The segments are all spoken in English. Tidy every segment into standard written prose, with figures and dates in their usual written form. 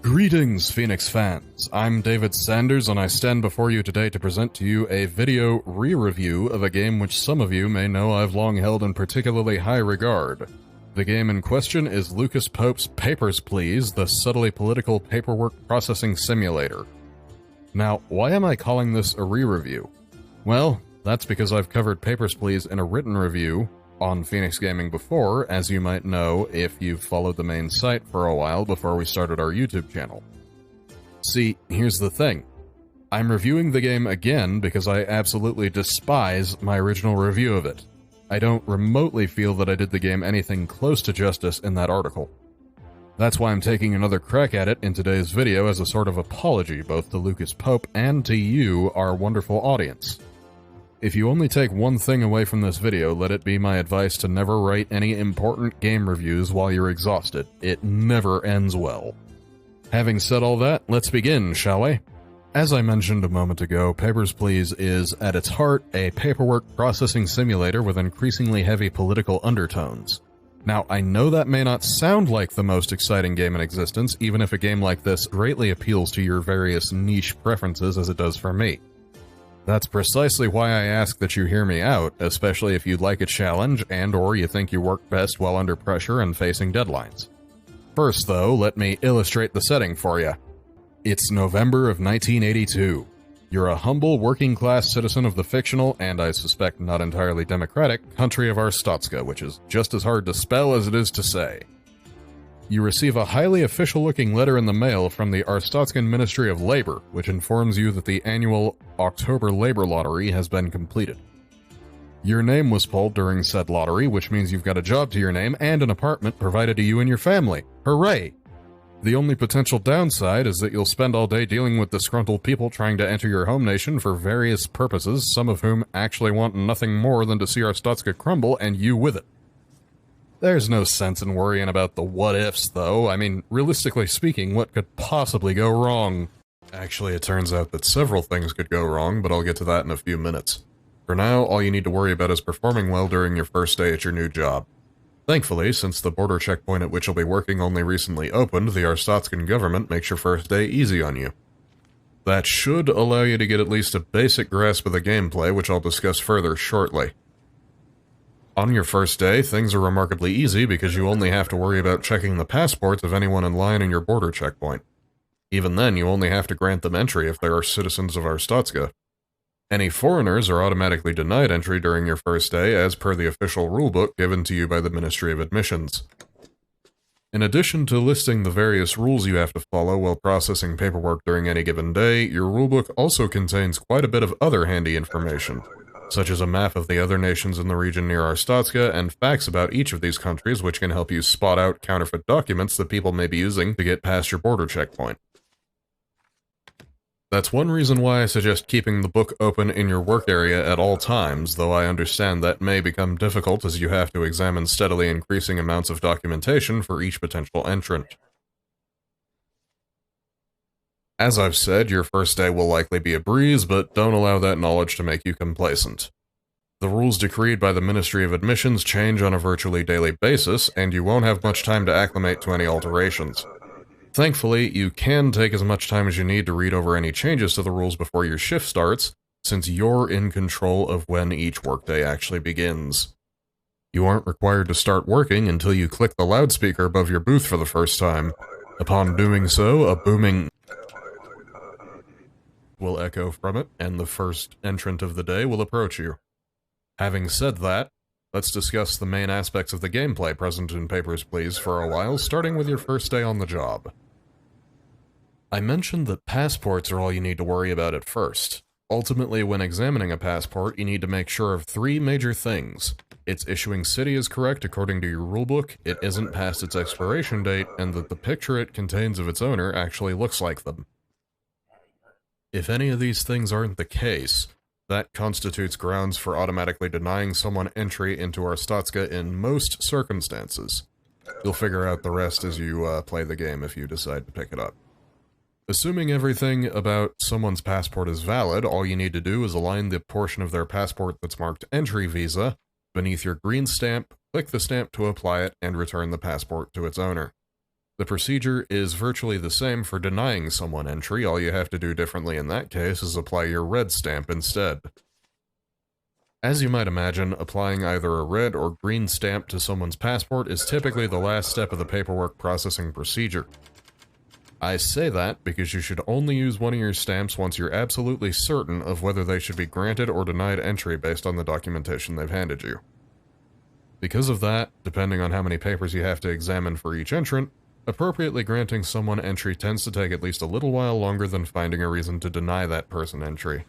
Greetings, Phoenix fans. I'm David Sanders, and I stand before you today to present to you a video re-review of a game which some of you may know I've long held in particularly high regard. The game in question is Lucas Pope's Papers, Please, the subtly political paperwork processing simulator. Now, why am I calling this a re-review? Well, that's because I've covered Papers, Please in a written review on Phenixx Gaming before, as you might know if you've followed the main site for a while before we started our YouTube channel. See, here's the thing. I'm reviewing the game again because I absolutely despise my original review of it. I don't remotely feel that I did the game anything close to justice in that article. That's why I'm taking another crack at it in today's video as a sort of apology both to Lucas Pope and to you, our wonderful audience. If you only take one thing away from this video, let it be my advice to never write any important game reviews while you're exhausted. It never ends well. Having said all that, let's begin, shall we? As I mentioned a moment ago, Papers, Please is, at its heart, a paperwork processing simulator with increasingly heavy political undertones. Now, I know that may not sound like the most exciting game in existence, even if a game like this greatly appeals to your various niche preferences as it does for me. That's precisely why I ask that you hear me out, especially if you'd like a challenge and/or you think you work best while under pressure and facing deadlines. First, though, let me illustrate the setting for you. It's November of 1982. You're a humble working-class citizen of the fictional, and I suspect not entirely democratic, country of Arstotzka, which is just as hard to spell as it is to say. You receive a highly official-looking letter in the mail from the Arstotzkan Ministry of Labor, which informs you that the annual October Labor Lottery has been completed. Your name was pulled during said lottery, which means you've got a job to your name and an apartment provided to you and your family. Hooray! The only potential downside is that you'll spend all day dealing with disgruntled people trying to enter your home nation for various purposes, some of whom actually want nothing more than to see Arstotzka crumble, and you with it. There's no sense in worrying about the what-ifs, though. I mean, realistically speaking, what could possibly go wrong? Actually, it turns out that several things could go wrong, but I'll get to that in a few minutes. For now, all you need to worry about is performing well during your first day at your new job. Thankfully, since the border checkpoint at which you'll be working only recently opened, the Arstotzkan government makes your first day easy on you. That should allow you to get at least a basic grasp of the gameplay, which I'll discuss further shortly. On your first day, things are remarkably easy because you only have to worry about checking the passports of anyone in line in your border checkpoint. Even then, you only have to grant them entry if they are citizens of Arstotzka. Any foreigners are automatically denied entry during your first day as per the official rulebook given to you by the Ministry of Admissions. In addition to listing the various rules you have to follow while processing paperwork during any given day, your rulebook also contains quite a bit of other handy information, such as a map of the other nations in the region near Arstotzka and facts about each of these countries which can help you spot out counterfeit documents that people may be using to get past your border checkpoint. That's one reason why I suggest keeping the book open in your work area at all times, though I understand that may become difficult as you have to examine steadily increasing amounts of documentation for each potential entrant. As I've said, your first day will likely be a breeze, but don't allow that knowledge to make you complacent. The rules decreed by the Ministry of Admissions change on a virtually daily basis, and you won't have much time to acclimate to any alterations. Thankfully, you can take as much time as you need to read over any changes to the rules before your shift starts, since you're in control of when each workday actually begins. You aren't required to start working until you click the loudspeaker above your booth for the first time. Upon doing so, a booming will echo from it, and the first entrant of the day will approach you. Having said that, let's discuss the main aspects of the gameplay present in Papers, Please for a while, starting with your first day on the job. I mentioned that passports are all you need to worry about at first. Ultimately, when examining a passport, you need to make sure of three major things. Its issuing city is correct according to your rulebook, it isn't past its expiration date, and that the picture it contains of its owner actually looks like them. If any of these things aren't the case, that constitutes grounds for automatically denying someone entry into Arstotzka in most circumstances. You'll figure out the rest as you play the game if you decide to pick it up. Assuming everything about someone's passport is valid, all you need to do is align the portion of their passport that's marked Entry Visa beneath your green stamp, click the stamp to apply it, and return the passport to its owner. The procedure is virtually the same for denying someone entry. All you have to do differently in that case is apply your red stamp instead. As you might imagine, applying either a red or green stamp to someone's passport is typically the last step of the paperwork processing procedure. I say that because you should only use one of your stamps once you're absolutely certain of whether they should be granted or denied entry based on the documentation they've handed you. Because of that, depending on how many papers you have to examine for each entrant, appropriately granting someone entry tends to take at least a little while longer than finding a reason to deny that person entry.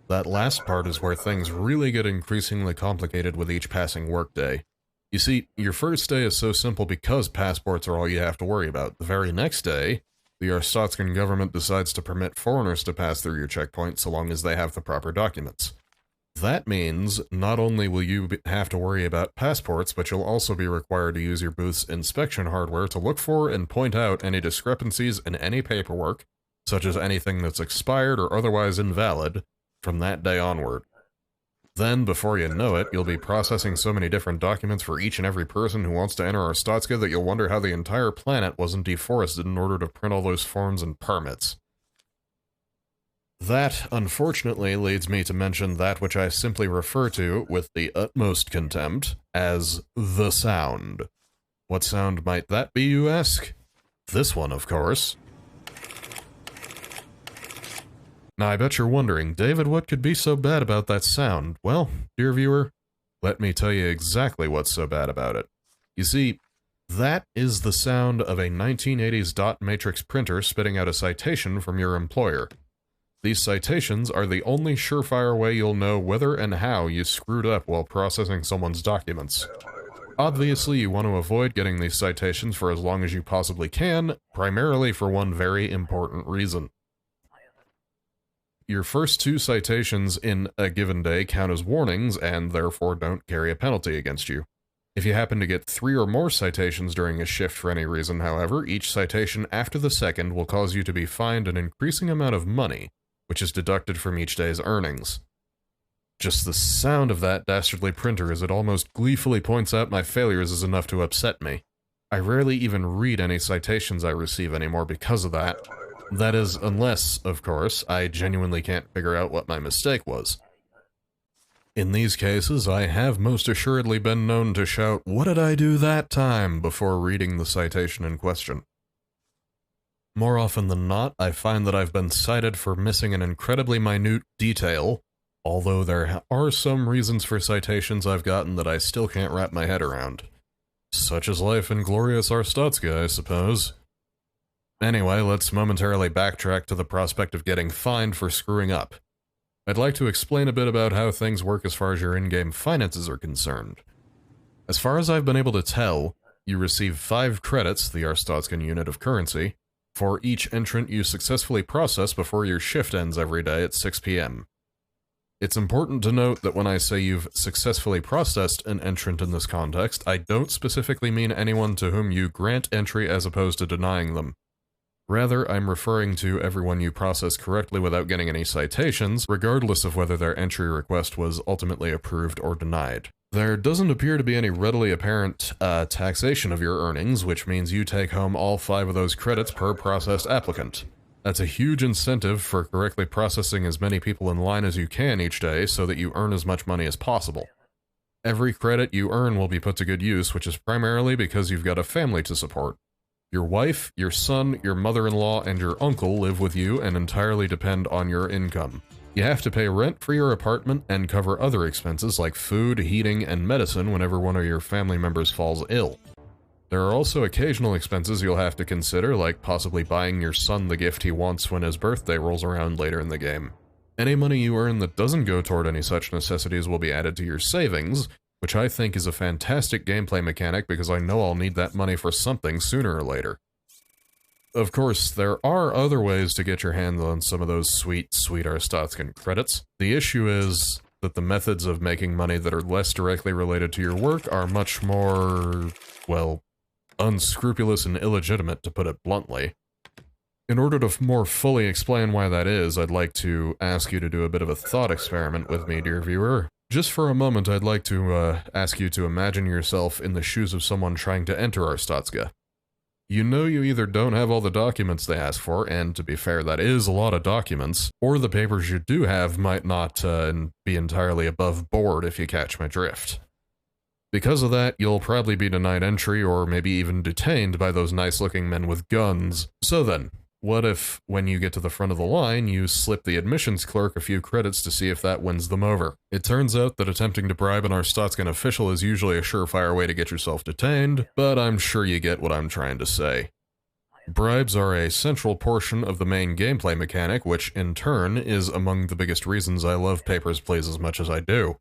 That last part is where things really get increasingly complicated with each passing workday. You see, your first day is so simple because passports are all you have to worry about. The very next day, the Arstotzkan government decides to permit foreigners to pass through your checkpoint so long as they have the proper documents. That means not only will you have to worry about passports, but you'll also be required to use your booth's inspection hardware to look for and point out any discrepancies in any paperwork, such as anything that's expired or otherwise invalid, from that day onward. Then, before you know it, you'll be processing so many different documents for each and every person who wants to enter Arstotzka that you'll wonder how the entire planet wasn't deforested in order to print all those forms and permits. That, unfortunately, leads me to mention that which I simply refer to, with the utmost contempt, as the sound. What sound might that be, you ask? This one, of course. Now, I bet you're wondering, David, what could be so bad about that sound? Well, dear viewer, let me tell you exactly what's so bad about it. You see, that is the sound of a 1980s dot matrix printer spitting out a citation from your employer. These citations are the only surefire way you'll know whether and how you screwed up while processing someone's documents. Obviously, you want to avoid getting these citations for as long as you possibly can, primarily for one very important reason. Your first 2 citations in a given day count as warnings and therefore don't carry a penalty against you. If you happen to get 3 or more citations during a shift for any reason, however, each citation after the second will cause you to be fined an increasing amount of money, which is deducted from each day's earnings. Just the sound of that dastardly printer as it almost gleefully points out my failures is enough to upset me. I rarely even read any citations I receive anymore because of that. That is, unless, of course, I genuinely can't figure out what my mistake was. In these cases, I have most assuredly been known to shout, "What did I do that time?" before reading the citation in question. More often than not, I find that I've been cited for missing an incredibly minute detail, although there are some reasons for citations I've gotten that I still can't wrap my head around. Such is life in glorious Arstotzka, I suppose. Anyway, let's momentarily backtrack to the prospect of getting fined for screwing up. I'd like to explain a bit about how things work as far as your in-game finances are concerned. As far as I've been able to tell, you receive 5 credits, the Arstotzkan unit of currency, for each entrant you successfully process before your shift ends every day at 6 p.m. It's important to note that when I say you've successfully processed an entrant in this context, I don't specifically mean anyone to whom you grant entry as opposed to denying them. Rather, I'm referring to everyone you process correctly without getting any citations, regardless of whether their entry request was ultimately approved or denied. There doesn't appear to be any readily apparent taxation of your earnings, which means you take home all 5 of those credits per processed applicant. That's a huge incentive for correctly processing as many people in line as you can each day so that you earn as much money as possible. Every credit you earn will be put to good use, which is primarily because you've got a family to support. Your wife, your son, your mother-in-law, and your uncle live with you and entirely depend on your income. You have to pay rent for your apartment and cover other expenses like food, heating, and medicine whenever one of your family members falls ill. There are also occasional expenses you'll have to consider, like possibly buying your son the gift he wants when his birthday rolls around later in the game. Any money you earn that doesn't go toward any such necessities will be added to your savings, which I think is a fantastic gameplay mechanic because I know I'll need that money for something sooner or later. Of course, there are other ways to get your hands on some of those sweet, sweet Arstotzkan credits. The issue is that the methods of making money that are less directly related to your work are much more, well, unscrupulous and illegitimate, to put it bluntly. In order to more fully explain why that is, I'd like to ask you to do a bit of a thought experiment with me, dear viewer. Just for a moment, I'd like to ask you to imagine yourself in the shoes of someone trying to enter Arstotzka. You know you either don't have all the documents they ask for, and to be fair, that is a lot of documents, or the papers you do have might not be entirely above board, if you catch my drift. Because of that, you'll probably be denied entry or maybe even detained by those nice-looking men with guns. So then, what if, when you get to the front of the line, you slip the admissions clerk a few credits to see if that wins them over? It turns out that attempting to bribe an Arstotzkan official is usually a surefire way to get yourself detained, but I'm sure you get what I'm trying to say. Bribes are a central portion of the main gameplay mechanic, which, in turn, is among the biggest reasons I love Papers, Please as much as I do.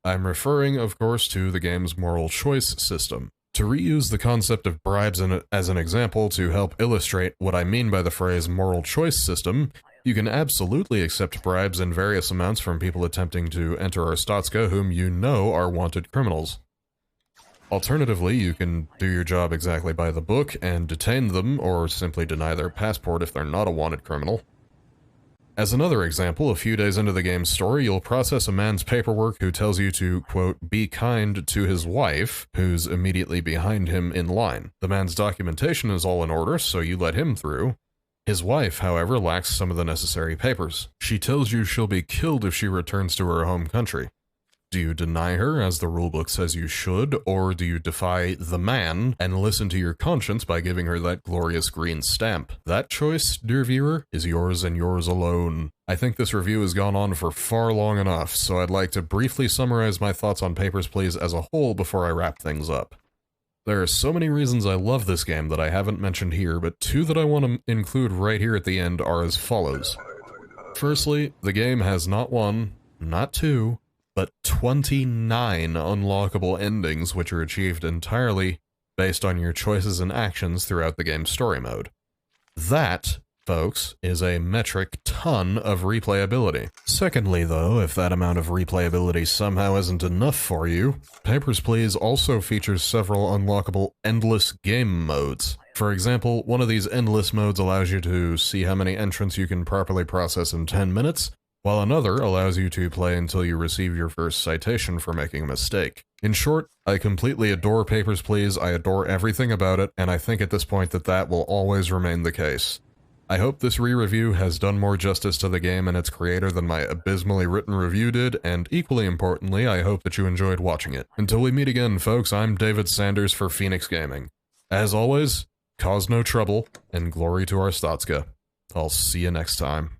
I'm referring, of course, to the game's moral choice system. To reuse the concept of bribes as an example to help illustrate what I mean by the phrase moral choice system, you can absolutely accept bribes in various amounts from people attempting to enter Arstotzka whom you know are wanted criminals. Alternatively, you can do your job exactly by the book and detain them, or simply deny their passport if they're not a wanted criminal. As another example, a few days into the game's story, you'll process a man's paperwork who tells you to, quote, be kind to his wife, who's immediately behind him in line. The man's documentation is all in order, so you let him through. His wife, however, lacks some of the necessary papers. She tells you she'll be killed if she returns to her home country. Do you deny her, as the rulebook says you should, or do you defy the man and listen to your conscience by giving her that glorious green stamp? That choice, dear viewer, is yours and yours alone. I think this review has gone on for far long enough, so I'd like to briefly summarize my thoughts on Papers, Please as a whole before I wrap things up. There are so many reasons I love this game that I haven't mentioned here, but two that I want to include right here at the end are as follows. Firstly, the game has not one, not two, but 29 unlockable endings which are achieved entirely based on your choices and actions throughout the game's story mode. That, folks, is a metric ton of replayability. Secondly, though, if that amount of replayability somehow isn't enough for you, Papers, Please also features several unlockable endless game modes. For example, one of these endless modes allows you to see how many entrants you can properly process in 10 minutes, while another allows you to play until you receive your first citation for making a mistake. In short, I completely adore Papers, Please, I adore everything about it, and I think at this point that will always remain the case. I hope this re-review has done more justice to the game and its creator than my abysmally written review did, and equally importantly, I hope that you enjoyed watching it. Until we meet again, folks, I'm David Sanders for Phenixx Gaming. As always, cause no trouble, and glory to Arstotzka. I'll see you next time.